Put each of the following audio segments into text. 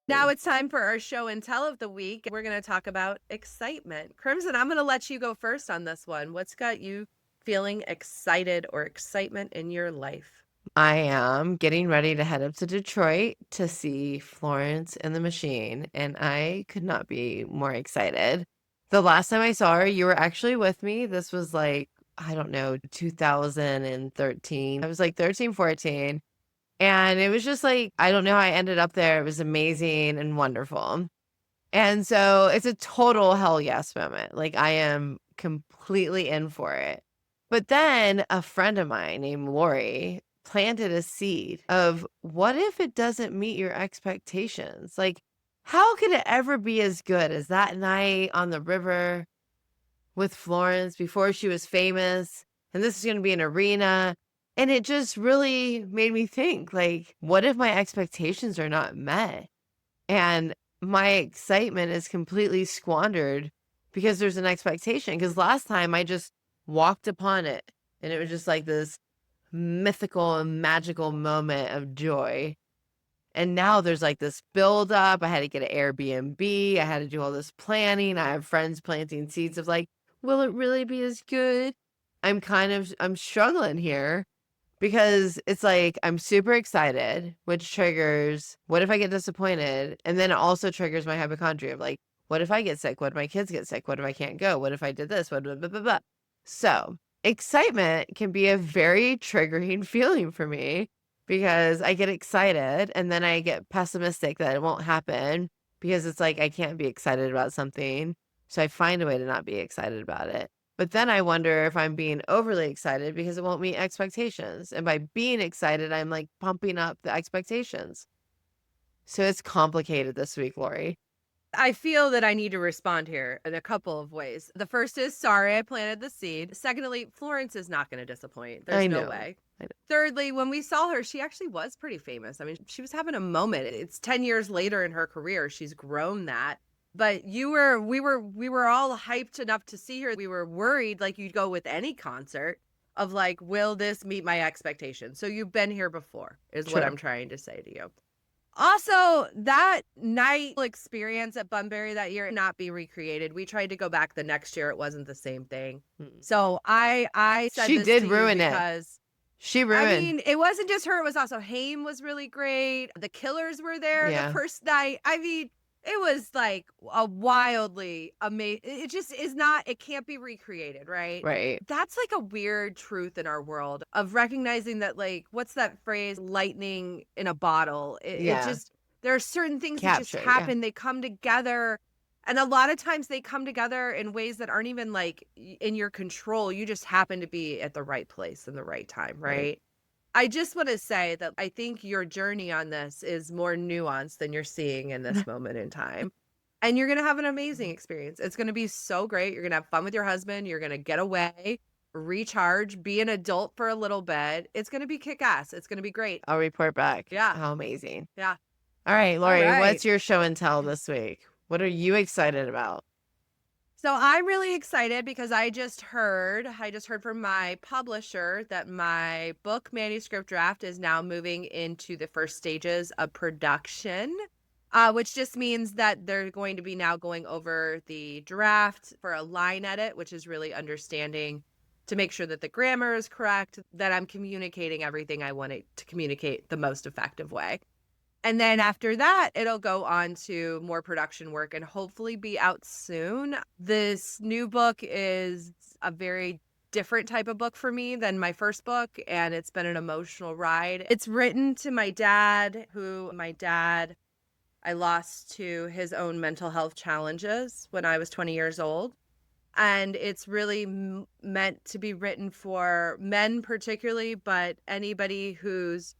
Now it's time for our show and tell of the week. We're going to talk about excitement. Crimson, I'm going to let you go first on this one. What's got you feeling excited or excitement in your life? I am getting ready to head up to Detroit to see Florence and the Machine, and I could not be more excited. The last time I saw her, you were actually with me. This was like, I don't know, 2013. I was like 13, 14. And it was just like, I don't know how I ended up there. It was amazing and wonderful. And so it's a total hell yes moment. Like I am completely in for it. But then a friend of mine named Lori planted a seed of what if it doesn't meet your expectations? Like, how could it ever be as good as that night on the river with Florence before she was famous? And this is going to be an arena. And it just really made me think, like, what if my expectations are not met? And my excitement is completely squandered because there's an expectation. Because last time I just walked upon it and it was just like this mythical and magical moment of joy. And now there's like this build up. I had to get an Airbnb. I had to do all this planning. I have friends planting seeds of like, will it really be as good? I'm struggling here because it's like I'm super excited, which triggers what if I get disappointed? And then it also triggers my hypochondria of like, what if I get sick? What if my kids get sick? What if I can't go? What if I did this? What blah, blah, blah, blah. So excitement can be a very triggering feeling for me because I get excited and then I get pessimistic that it won't happen because it's like I can't be excited about something. So I find a way to not be excited about it. But then I wonder if I'm being overly excited because it won't meet expectations. And by being excited, I'm like pumping up the expectations. So it's complicated this week, Lori. I feel that I need to respond here in a couple of ways. The first is sorry I planted the seed. Secondly, Florence is not going to disappoint. There's I no know. way. I know. Thirdly, when we saw her, she actually was pretty famous. I mean, she was having a moment. It's 10 years later in her career. She's grown that. But we were all hyped enough to see her. We were worried, like you'd go with any concert, of like, will this meet my expectations? So you've been here before, is what True. I'm trying to say to you. Also, that night experience at Bunbury that year not be recreated. We tried to go back the next year. It wasn't the same thing. Mm. So I said She this did to you ruin it. because She I ruined. mean, it wasn't just her, it was also Haim was really great. The Killers were there the Yeah. first night. I mean, it was like a wildly amazing. It just is not, it can't be recreated, right? Right. That's like a weird truth in our world of recognizing that, like, what's that phrase? Lightning in a bottle. It Yeah. just, there are certain things that just Capture. Yeah. happen, they come together. And a lot of times they come together in ways that aren't even like in your control. You just happen to be at the right place in the right time, Right. right? I just want to say that I think your journey on this is more nuanced than you're seeing in this moment in time. And you're going to have an amazing experience. It's going to be so great. You're going to have fun with your husband. You're going to get away, recharge, be an adult for a little bit. It's going to be kick ass. It's going to be great. I'll report back. Yeah. How amazing. Yeah. All right, All Lori, right. what's your show and tell this week? What are you excited about? So I'm really excited because I just heard from my publisher that my book manuscript draft is now moving into the first stages of production, which just means that they're going to be now going over the draft for a line edit, which is really understanding to make sure that the grammar is correct, that I'm communicating everything I want it to communicate the most effective way. And then after that, it'll go on to more production work and hopefully be out soon. This new book is a very different type of book for me than my first book, and it's been an emotional ride. It's written to my dad, I lost to his own mental health challenges when I was 20 years old. And it's really meant to be written for men, particularly, but anybody who's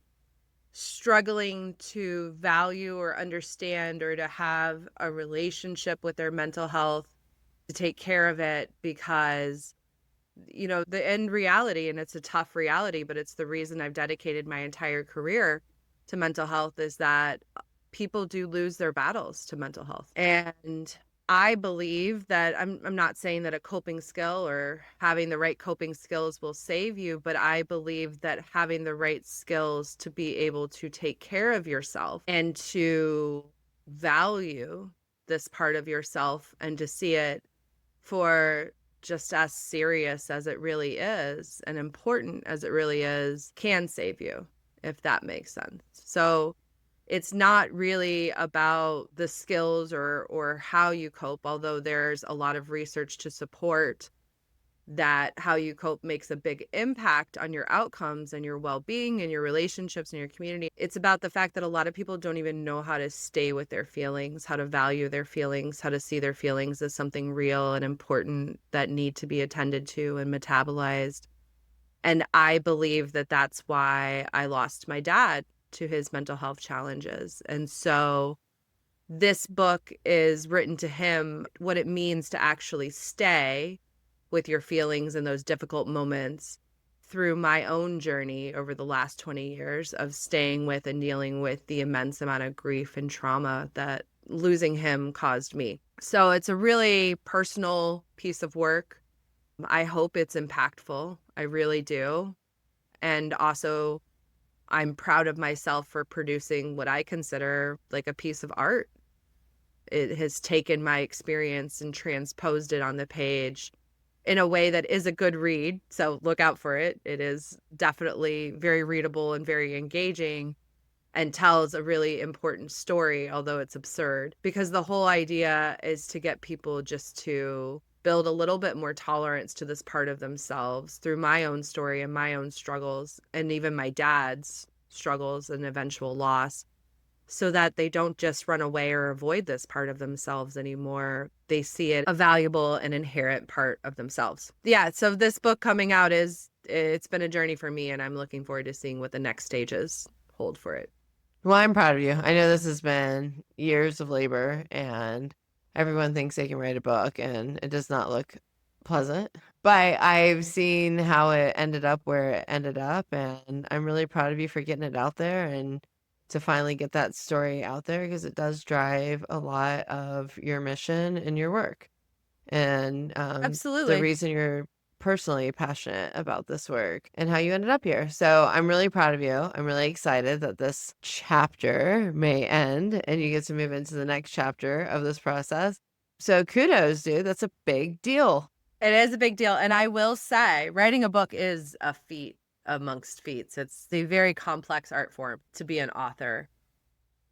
struggling to value or understand or to have a relationship with their mental health, to take care of it, because the end reality, and it's a tough reality, but it's the reason I've dedicated my entire career to mental health, is that people do lose their battles to mental health. And I believe that I'm not saying that a coping skill or having the right coping skills will save you, but I believe that having the right skills to be able to take care of yourself and to value this part of yourself and to see it for just as serious as it really is and important as it really is can save you, if that makes sense. So it's not really about the skills or how you cope, although there's a lot of research to support that how you cope makes a big impact on your outcomes and your well-being and your relationships and your community. It's about the fact that a lot of people don't even know how to stay with their feelings, how to value their feelings, how to see their feelings as something real and important that need to be attended to and metabolized. And I believe that that's why I lost my dad to his mental health challenges. And so this book is written to him, what it means to actually stay with your feelings in those difficult moments through my own journey over the last 20 years of staying with and dealing with the immense amount of grief and trauma that losing him caused me. So it's a really personal piece of work. I hope it's impactful. I really do. And also, I'm proud of myself for producing what I consider like a piece of art. It has taken my experience and transposed it on the page in a way that is a good read. So look out for it. It is definitely very readable and very engaging and tells a really important story, although it's absurd, because the whole idea is to get people just to build a little bit more tolerance to this part of themselves through my own story and my own struggles, and even my dad's struggles and eventual loss, so that they don't just run away or avoid this part of themselves anymore. They see it a valuable and inherent part of themselves. Yeah, so this book coming out it's been a journey for me, and I'm looking forward to seeing what the next stages hold for it. Well, I'm proud of you. I know this has been years of labor, and everyone thinks they can write a book, and it does not look pleasant. But I've seen how it ended up where it ended up, and I'm really proud of you for getting it out there and to finally get that story out there because it does drive a lot of your mission and your work. And the Absolutely. reason you're personally passionate about this work and how you ended up here. So I'm really proud of you. I'm really excited that this chapter may end and you get to move into the next chapter of this process. So kudos, dude. That's a big deal. It is a big deal. And I will say, writing a book is a feat amongst feats. It's a very complex art form to be an author.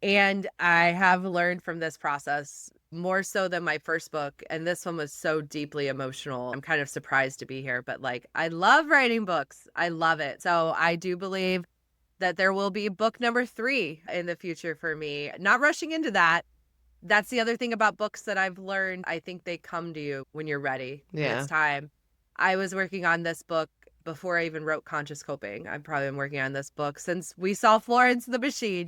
And I have learned from this process more so than my first book. And this one was so deeply emotional. I'm kind of surprised to be here, but like, I love writing books. I love it. So I do believe that there will be book number 3 in the future for me. Not rushing into that. That's the other thing about books that I've learned. I think they come to you when you're ready, when it's Yeah. time. I was working on this book before I even wrote Conscious Coping. I've probably been working on this book since we saw Florence and the Machine,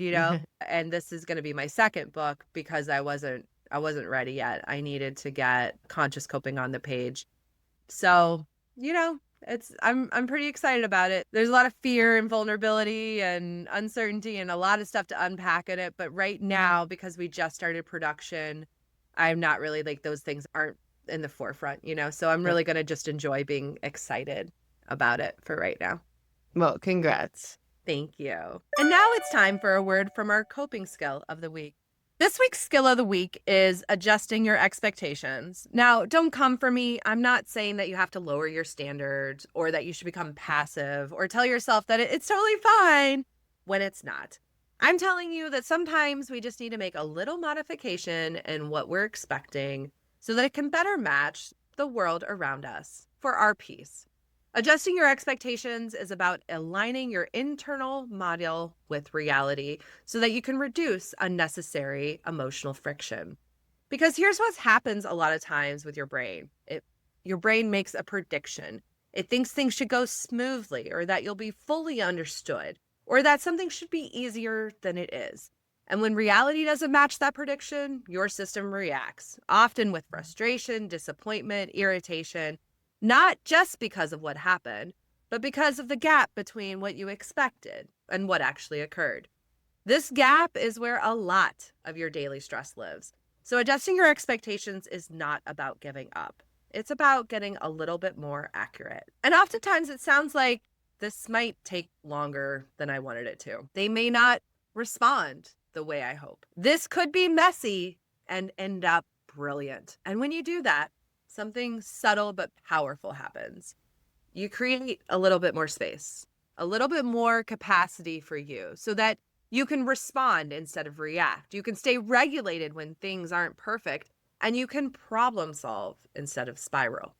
and this is going to be my second book because I wasn't ready yet. I needed to get Conscious Coping on the page. So, I'm pretty excited about it. There's a lot of fear and vulnerability and uncertainty and a lot of stuff to unpack in it, but right now because we just started production, I'm not really like those things aren't in the forefront. So I'm Yep. really going to just enjoy being excited about it for right now. Well, congrats. Thank you. And now it's time for a word from our coping skill of the week. This week's skill of the week is adjusting your expectations. Now, don't come for me. I'm not saying that you have to lower your standards or that you should become passive or tell yourself that it's totally fine when it's not. I'm telling you that sometimes we just need to make a little modification in what we're expecting so that it can better match the world around us for our peace. Adjusting your expectations is about aligning your internal model with reality so that you can reduce unnecessary emotional friction. Because here's what happens a lot of times with your brain. Your brain makes a prediction. It thinks things should go smoothly or that you'll be fully understood or that something should be easier than it is. And when reality doesn't match that prediction, your system reacts, often with frustration, disappointment, irritation, not just because of what happened, but because of the gap between what you expected and what actually occurred. This gap is where a lot of your daily stress lives. So, adjusting your expectations is not about giving up. It's about getting a little bit more accurate. And oftentimes it sounds like this might take longer than I wanted it to. They may not respond the way I hope. This could be messy and end up brilliant. And when you do that, something subtle but powerful happens. You create a little bit more space, a little bit more capacity for you so that you can respond instead of react. You can stay regulated when things aren't perfect, and you can problem solve instead of spiral.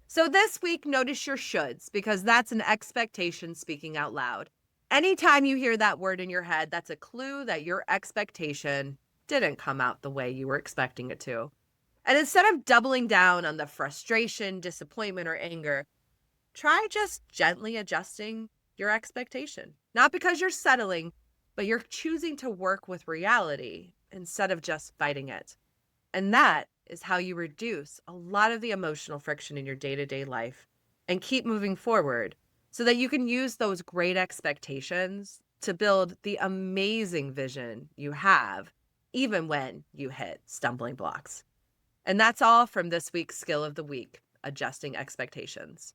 So this week, notice your shoulds because that's an expectation speaking out loud. Anytime you hear that word in your head, that's a clue that your expectation didn't come out the way you were expecting it to. And instead of doubling down on the frustration, disappointment, or anger, try just gently adjusting your expectation. Not because you're settling, but you're choosing to work with reality instead of just fighting it. And that is how you reduce a lot of the emotional friction in your day to day life and keep moving forward so that you can use those great expectations to build the amazing vision you have, even when you hit stumbling blocks. And that's all from this week's skill of the week, adjusting expectations.